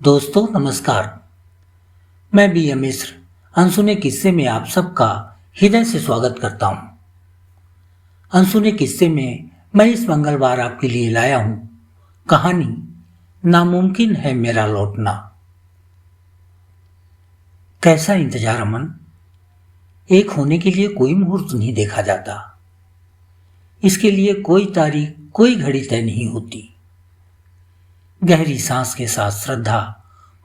दोस्तों नमस्कार। मैं बी एम मिश्र अनसुने किस्से में आप सबका हृदय से स्वागत करता हूं। अनसुने किस्से में मैं इस मंगलवार आपके लिए लाया हूं कहानी नामुमकिन है मेरा लौटना। कैसा इंतजार अमन, एक होने के लिए कोई मुहूर्त नहीं देखा जाता। इसके लिए कोई तारीख कोई घड़ी तय नहीं होती। गहरी सांस के साथ श्रद्धा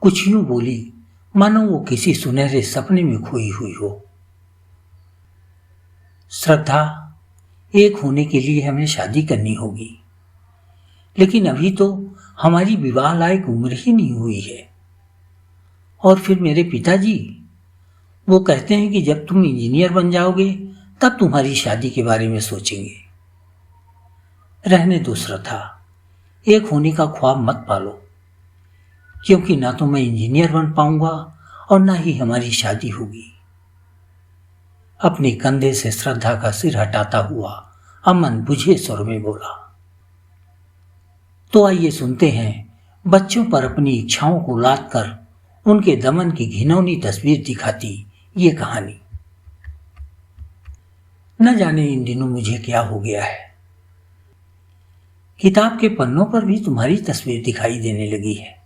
कुछ यूं बोली मानो वो किसी सुनहरे सपने में खोई हुई हो। श्रद्धा, एक होने के लिए हमें शादी करनी होगी, लेकिन अभी तो हमारी विवाह लायक उम्र ही नहीं हुई है। और फिर मेरे पिताजी वो कहते हैं कि जब तुम इंजीनियर बन जाओगे तब तुम्हारी शादी के बारे में सोचेंगे। रहने दो श्रद्धा, एक होने का ख्वाब मत पालो, क्योंकि ना तो मैं इंजीनियर बन पाऊंगा और ना ही हमारी शादी होगी। अपने कंधे से श्रद्धा का सिर हटाता हुआ अमन बुझे स्वर में बोला। तो आइए सुनते हैं बच्चों पर अपनी इच्छाओं को लाद कर उनके दमन की घिनौनी तस्वीर दिखाती ये कहानी। न जाने इन दिनों मुझे क्या हो गया है, किताब के पन्नों पर भी तुम्हारी तस्वीर दिखाई देने लगी है।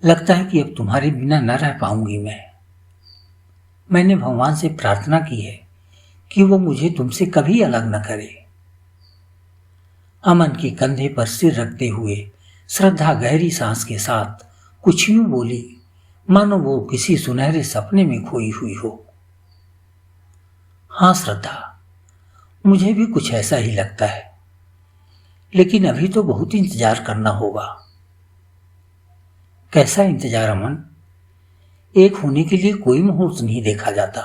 लगता है कि अब तुम्हारे बिना न रह पाऊंगी मैंने भगवान से प्रार्थना की है कि वो मुझे तुमसे कभी अलग न करे। अमन के कंधे पर सिर रखते हुए श्रद्धा गहरी सांस के साथ कुछ यूं बोली मानो वो किसी सुनहरे सपने में खोई हुई हो। हाँ श्रद्धा, मुझे भी कुछ ऐसा ही लगता है, लेकिन अभी तो बहुत इंतजार करना होगा। कैसा इंतजार अमन, एक होने के लिए कोई मुहूर्त नहीं देखा जाता।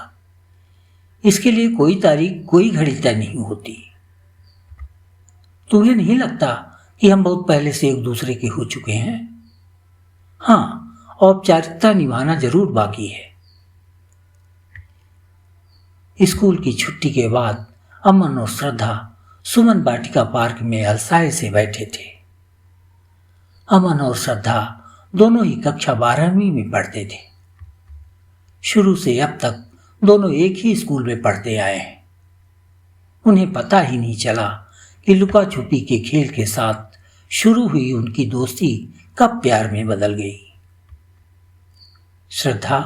इसके लिए कोई तारीख कोई घड़ी तय नहीं होती। तुम्हें नहीं लगता कि हम बहुत पहले से एक दूसरे के हो चुके हैं? हाँ, औपचारिकता निभाना जरूर बाकी है। स्कूल की छुट्टी के बाद अमन और श्रद्धा सुमन वाटिका पार्क में अलसाए से बैठे थे। अमन और श्रद्धा दोनों ही कक्षा 12वीं में पढ़ते थे। शुरू से अब तक दोनों एक ही स्कूल में पढ़ते आए हैं। उन्हें पता ही नहीं चला कि लुका छुपी के खेल के साथ शुरू हुई उनकी दोस्ती कब प्यार में बदल गई। श्रद्धा,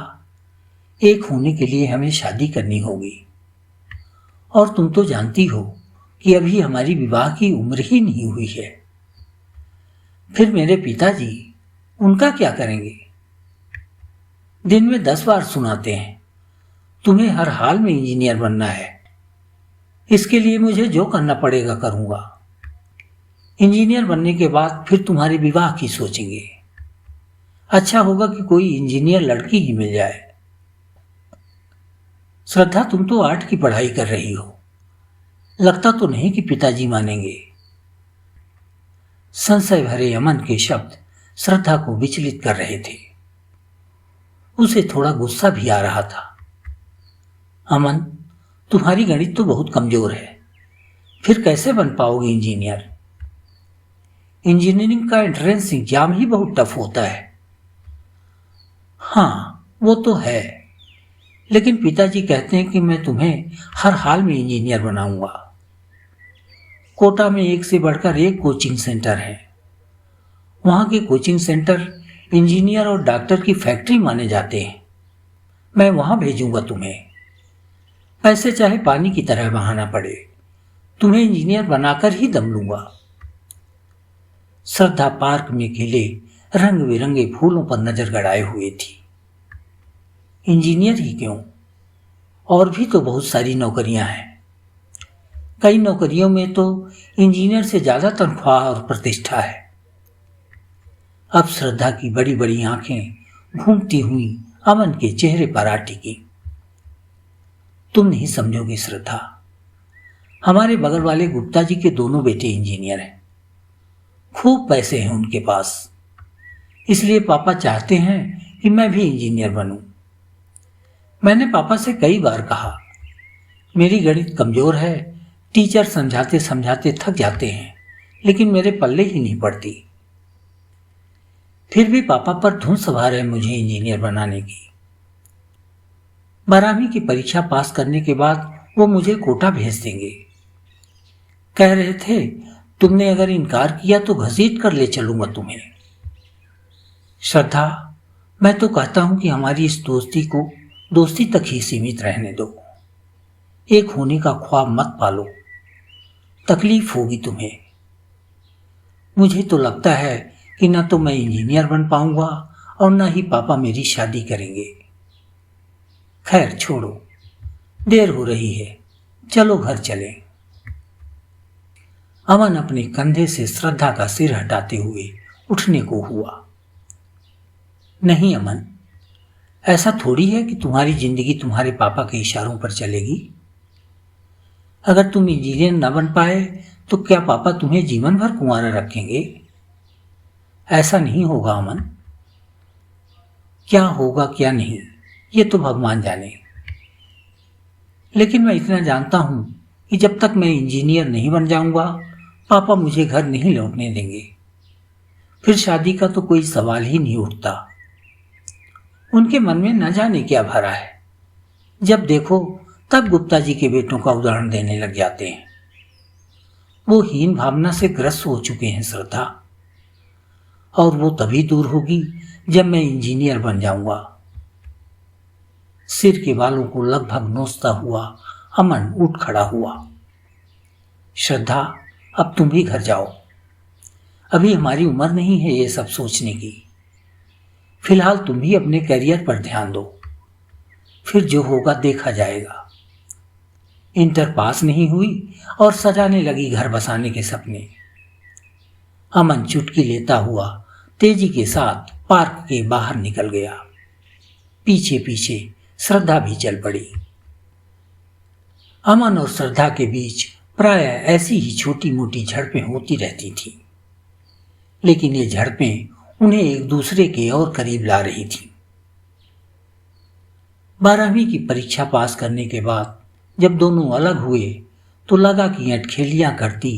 एक होने के लिए हमें शादी करनी होगी, और तुम तो जानती हो कि अभी हमारी विवाह की उम्र ही नहीं हुई है। फिर मेरे पिताजी, उनका क्या करेंगे? दिन में 10 बार सुनाते हैं तुम्हें हर हाल में इंजीनियर बनना है। इसके लिए मुझे जो करना पड़ेगा करूंगा। इंजीनियर बनने के बाद फिर तुम्हारे विवाह की सोचेंगे। अच्छा होगा कि कोई इंजीनियर लड़की ही मिल जाए। श्रद्धा, तुम तो आर्ट की पढ़ाई कर रही हो, लगता तो नहीं कि पिताजी मानेंगे। संशय भरे अमन के शब्द श्रद्धा को विचलित कर रहे थे। उसे थोड़ा गुस्सा भी आ रहा था। अमन, तुम्हारी गणित तो बहुत कमजोर है, फिर कैसे बन पाओगे इंजीनियर? इंजीनियरिंग का एंट्रेंस एग्जाम ही बहुत टफ होता है। हाँ, वो तो है, लेकिन पिताजी कहते हैं कि मैं तुम्हें हर हाल में इंजीनियर बनाऊंगा। कोटा में एक से बढ़कर एक कोचिंग सेंटर है। वहां के कोचिंग सेंटर इंजीनियर और डॉक्टर की फैक्ट्री माने जाते हैं। मैं वहां भेजूंगा तुम्हें। पैसे चाहे पानी की तरह बहाना पड़े, तुम्हें इंजीनियर बनाकर ही दम लूंगा। श्रद्धा पार्क में खिले रंग बिरंगे फूलों पर नजर गड़ाए हुए थी। इंजीनियर ही क्यों, और भी तो बहुत सारी नौकरियां हैं। कई नौकरियों में तो इंजीनियर से ज्यादा तनख्वाह और प्रतिष्ठा है। अब श्रद्धा की बड़ी बड़ी आंखें घूमती हुई अमन के चेहरे पर आ टिकी। तुम नहीं समझोगे श्रद्धा, हमारे बगल वाले गुप्ता जी के दोनों बेटे इंजीनियर हैं। खूब पैसे हैं उनके पास, इसलिए पापा चाहते हैं कि मैं भी इंजीनियर बनूं। मैंने पापा से कई बार कहा, मेरी गणित कमजोर है, टीचर समझाते समझाते थक जाते हैं, लेकिन मेरे पल्ले ही नहीं पड़ती। फिर भी पापा पर धुन सवार है मुझे इंजीनियर बनाने की। 12वीं की परीक्षा पास करने के बाद वो मुझे कोटा भेज देंगे। कह रहे थे तुमने अगर इनकार किया तो घसीट कर ले चलूंगा तुम्हें। श्रद्धा, मैं तो कहता हूं कि हमारी इस दोस्ती को दोस्ती तक ही सीमित रहने दो। एक होने का ख्वाब मत पालो, तकलीफ होगी तुम्हें। मुझे तो लगता है कि न तो मैं इंजीनियर बन पाऊंगा और न ही पापा मेरी शादी करेंगे। खैर छोड़ो, देर हो रही है, चलो घर चलें। अमन अपने कंधे से श्रद्धा का सिर हटाते हुए उठने को हुआ। नहीं अमन, ऐसा थोड़ी है कि तुम्हारी जिंदगी तुम्हारे पापा के इशारों पर चलेगी। अगर तुम इंजीनियर न बन पाए तो क्या पापा तुम्हें जीवन भर कुंवारा रखेंगे? ऐसा नहीं होगा अमन। क्या होगा क्या नहीं, ये तो भगवान जाने। लेकिन मैं इतना जानता हूं कि जब तक मैं इंजीनियर नहीं बन जाऊंगा पापा मुझे घर नहीं लौटने देंगे। फिर शादी का तो कोई सवाल ही नहीं उठता। उनके मन में न जाने क्या भरा है, जब देखो तब गुप्ता जी के बेटों का उदाहरण देने लग जाते हैं। वो हीन भावना से ग्रस्त हो चुके हैं श्रद्धा, और वो तभी दूर होगी जब मैं इंजीनियर बन जाऊंगा। सिर के बालों को लगभग नोचता हुआ अमन उठ खड़ा हुआ। श्रद्धा, अब तुम भी घर जाओ। अभी हमारी उम्र नहीं है ये सब सोचने की। फिलहाल तुम भी अपने करियर पर ध्यान दो, फिर जो होगा देखा जाएगा। इंटर पास नहीं हुई और सजाने लगी घर बसाने के सपने। अमन चुटकी लेता हुआ तेजी के साथ पार्क के बाहर निकल गया। पीछे पीछे श्रद्धा भी चल पड़ी। अमन और श्रद्धा के बीच प्राय ऐसी ही छोटी मोटी झड़पें होती रहती थीं, लेकिन ये झड़पें उन्हें एक दूसरे के और करीब ला रही थीं। 12वीं की परीक्षा पास करने के बाद जब दोनों अलग हुए तो लगा कि अटखेलियां करती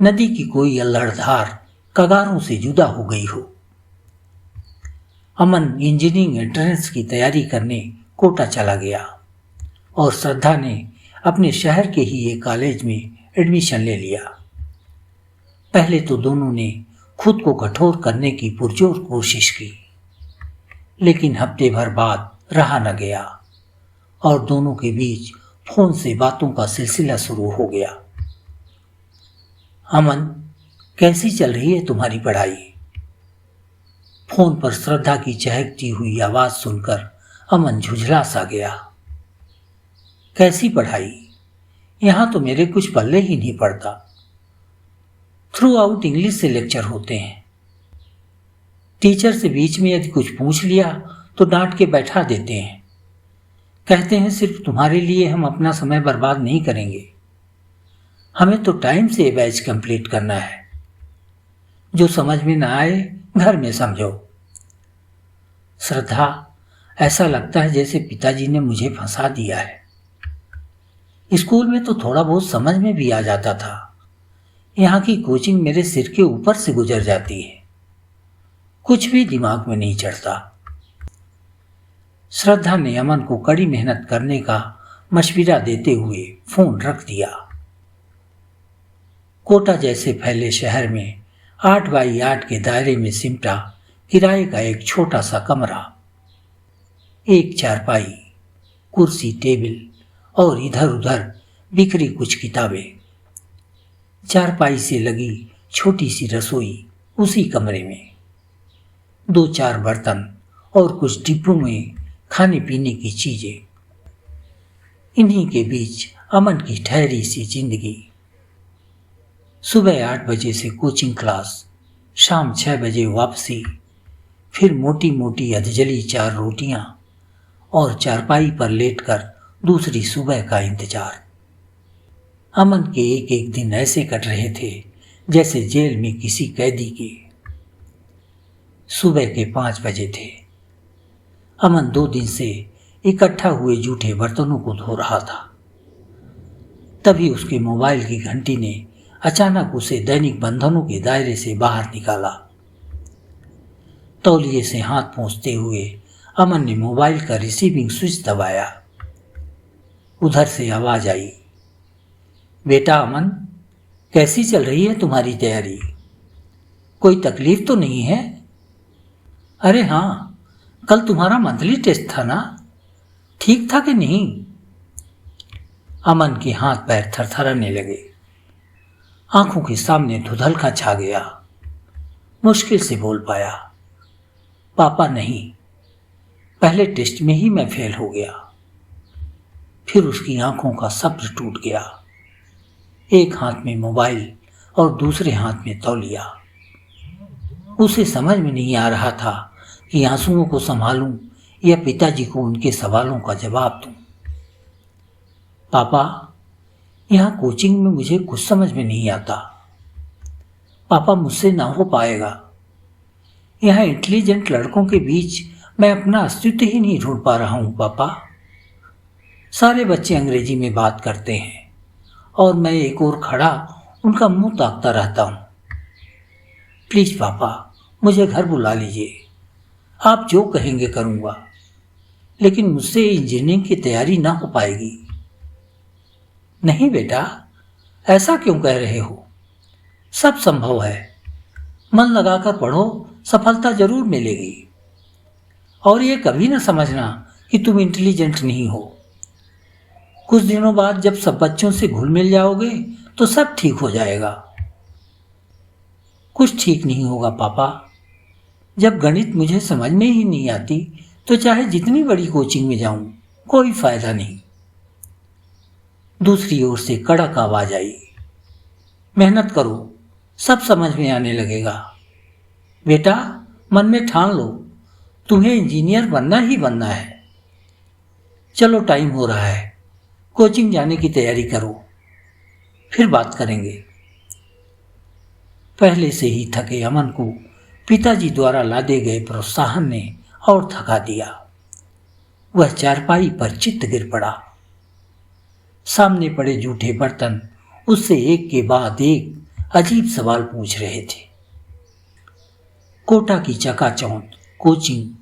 नदी की कोई अल्हड़धार कगारों से जुदा हो गई हो। अमन इंजीनियरिंग एंट्रेंस की तैयारी करने कोटा चला गया और श्रद्धा ने अपने शहर के ही एक कॉलेज में एडमिशन ले लिया। पहले तो दोनों ने खुद को कठोर करने की पुरजोर कोशिश की, लेकिन हफ्ते भर बाद रहा न गया और दोनों के बीच फोन से बातों का सिलसिला शुरू हो गया। अमन, कैसी चल रही है तुम्हारी पढ़ाई? फोन पर श्रद्धा की चहकती हुई आवाज सुनकर अमन झुंझला सा गया। कैसी पढ़ाई? यहां तो मेरे कुछ पल्ले ही नहीं पड़ता। थ्रू आउट इंग्लिश से लेक्चर होते हैं। टीचर से बीच में यदि कुछ पूछ लिया तो डांट के बैठा देते हैं। कहते हैं सिर्फ तुम्हारे लिए हम अपना समय बर्बाद नहीं करेंगे, हमें तो टाइम से बैच कंप्लीट करना है। जो समझ में ना आए घर में समझो। श्रद्धा, ऐसा लगता है जैसे पिताजी ने मुझे फंसा दिया है। स्कूल में तो थोड़ा बहुत समझ में भी आ जाता था, यहाँ की कोचिंग मेरे सिर के ऊपर से गुजर जाती है, कुछ भी दिमाग में नहीं चढ़ता। श्रद्धा ने अमन को कड़ी मेहनत करने का मशविरा देते हुए फोन रख दिया। कोटा जैसे फैले शहर में 8 बाई 8 के दायरे में सिमटा किराए का एक छोटा सा कमरा, एक चारपाई, कुर्सी टेबल और इधर उधर बिखरी कुछ किताबें। चारपाई से लगी छोटी सी रसोई उसी कमरे में, 2-4 बर्तन और कुछ डिब्बों में खाने पीने की चीजें। इन्हीं के बीच अमन की ठहरी सी जिंदगी। सुबह 8 बजे से कोचिंग क्लास, शाम 6 बजे वापसी, फिर मोटी मोटी अधजली 4 रोटियां और चारपाई पर लेटकर दूसरी सुबह का इंतजार। अमन के एक एक दिन ऐसे कट रहे थे जैसे जेल में किसी कैदी के। सुबह के 5 बजे थे। अमन 2 दिन से इकट्ठा हुए जूठे बर्तनों को धो रहा था। तभी उसके मोबाइल की घंटी ने अचानक उसे दैनिक बंधनों के दायरे से बाहर निकाला। तौलिए से हाथ पोंछते हुए अमन ने मोबाइल का रिसीविंग स्विच दबाया। उधर से आवाज आई, बेटा अमन, कैसी चल रही है तुम्हारी तैयारी? कोई तकलीफ तो नहीं है? अरे हाँ, कल तुम्हारा मंथली टेस्ट था ना, ठीक था कि नहीं? अमन के हाथ पैर थरथराने लगे। आंखों के सामने धुंधलका छा गया। मुश्किल से बोल पाया, पापा नहीं, पहले टेस्ट में ही मैं फेल हो गया। फिर उसकी आंखों का सब्र टूट गया। एक हाथ में मोबाइल और दूसरे हाथ में तौलिया। उसे समझ में नहीं आ रहा था कि आंसुओं को संभालूं या पिताजी को उनके सवालों का जवाब दूं। पापा, यहाँ कोचिंग में मुझे कुछ समझ में नहीं आता। पापा, मुझसे ना हो पाएगा। यहाँ इंटेलिजेंट लड़कों के बीच मैं अपना अस्तित्व ही नहीं ढूंढ पा रहा हूँ पापा। सारे बच्चे अंग्रेजी में बात करते हैं और मैं एक ओर खड़ा उनका मुंह ताकता रहता हूँ। प्लीज पापा, मुझे घर बुला लीजिए। आप जो कहेंगे करूँगा, लेकिन मुझसे इंजीनियरिंग की तैयारी ना हो पाएगी। नहीं बेटा, ऐसा क्यों कह रहे हो? सब संभव है। मन लगाकर पढ़ो, सफलता जरूर मिलेगी। और ये कभी ना समझना कि तुम इंटेलिजेंट नहीं हो। कुछ दिनों बाद जब सब बच्चों से घुल मिल जाओगे तो सब ठीक हो जाएगा। कुछ ठीक नहीं होगा पापा। जब गणित मुझे समझ में ही नहीं आती तो चाहे जितनी बड़ी कोचिंग में जाऊं, कोई फायदा नहीं। दूसरी ओर से कड़क आवाज आई, मेहनत करो, सब समझ में आने लगेगा। बेटा, मन में ठान लो, तुम्हें इंजीनियर बनना ही बनना है। चलो, टाइम हो रहा है, कोचिंग जाने की तैयारी करो, फिर बात करेंगे। पहले से ही थके अमन को पिताजी द्वारा लादे गए प्रोत्साहन ने और थका दिया। वह चारपाई पर चित्त गिर पड़ा। सामने पड़े जूठे बर्तन उससे एक के बाद एक अजीब सवाल पूछ रहे थे। कोटा की चकाचौंध कोचिंग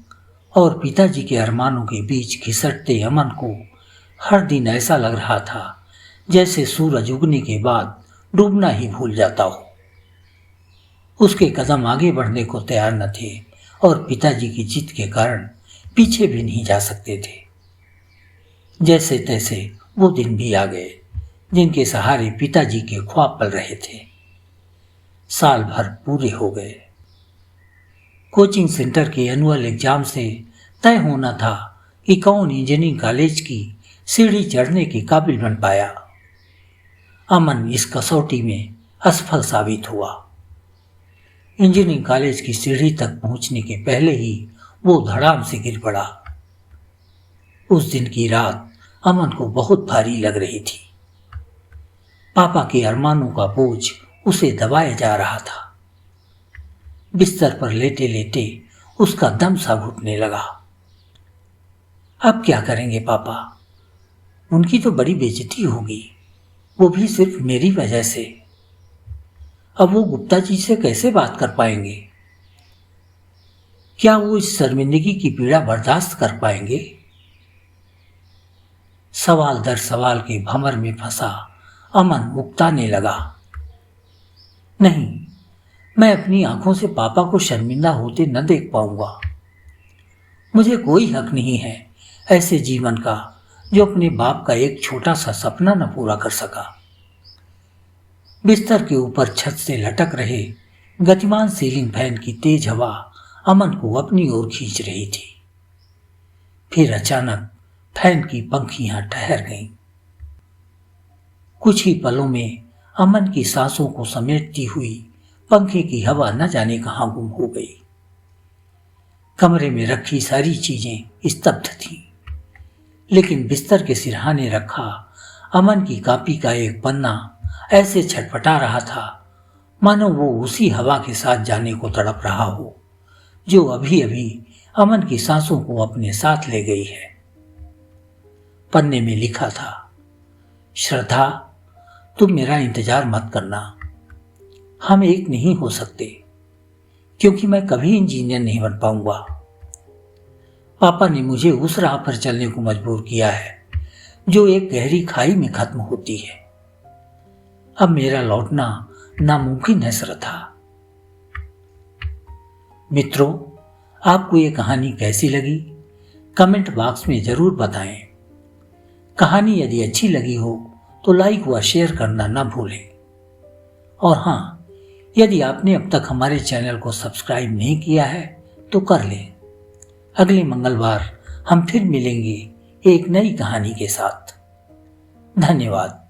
और पिताजी के अरमानों के बीच घिसटते अमन को हर दिन ऐसा लग रहा था जैसे सूरज उगने के बाद डूबना ही भूल जाता हो। उसके कदम आगे बढ़ने को तैयार न थे और पिताजी की जिद के कारण पीछे भी नहीं जा सकते थे। जैसे तैसे वो दिन भी आ गए जिनके सहारे पिताजी के ख्वाब पल रहे थे। साल भर पूरे हो गए। कोचिंग सेंटर के एनुअल एग्जाम से तय होना था कि कौन इंजीनियरिंग कॉलेज की सीढ़ी चढ़ने के काबिल बन पाया। अमन इस कसौटी में असफल साबित हुआ। इंजीनियरिंग कॉलेज की सीढ़ी तक पहुंचने के पहले ही वो धड़ाम से गिर पड़ा। उस दिन की रात अमन को बहुत भारी लग रही थी। पापा के अरमानों का बोझ उसे दबाया जा रहा था। बिस्तर पर लेटे लेटे उसका दम सा घुटने लगा। अब क्या करेंगे पापा? उनकी तो बड़ी बेइज्जती होगी, वो भी सिर्फ मेरी वजह से। अब वो गुप्ता जी से कैसे बात कर पाएंगे? क्या वो इस शर्मिंदगी की पीड़ा बर्दाश्त कर पाएंगे? सवाल दर सवाल के भंवर में फंसा अमन उकताने लगा। नहीं, मैं अपनी आंखों से पापा को शर्मिंदा होते न देख पाऊंगा। मुझे कोई हक नहीं है ऐसे जीवन का जो अपने बाप का एक छोटा सा सपना न पूरा कर सका। बिस्तर के ऊपर छत से लटक रहे गतिमान सीलिंग फैन की तेज हवा अमन को अपनी ओर खींच रही थी। फिर अचानक फैन की पंखियां ठहर गईं। कुछ ही पलों में अमन की सांसों को समेटती हुई पंखे की हवा न जाने कहां गुम हो गई। कमरे में रखी सारी चीजें स्तब्ध थीं, लेकिन बिस्तर के सिरहाने रखा अमन की कॉपी का एक पन्ना ऐसे छटपटा रहा था मानो वो उसी हवा के साथ जाने को तड़प रहा हो जो अभी अभी अमन की सांसों को अपने साथ ले गई है। पन्ने में लिखा था, श्रद्धा, तुम मेरा इंतजार मत करना, हम एक नहीं हो सकते। क्योंकि मैं कभी इंजीनियर नहीं बन पाऊंगा। पापा ने मुझे उस राह पर चलने को मजबूर किया है जो एक गहरी खाई में खत्म होती है। अब मेरा लौटना नामुमकिन है श्रद्धा। मित्रों, आपको ये कहानी कैसी लगी कमेंट बॉक्स में जरूर बताएं। कहानी यदि अच्छी लगी हो तो लाइक व शेयर करना ना भूलें। और हाँ, यदि आपने अब तक हमारे चैनल को सब्सक्राइब नहीं किया है तो कर लें। अगले मंगलवार हम फिर मिलेंगे एक नई कहानी के साथ। धन्यवाद।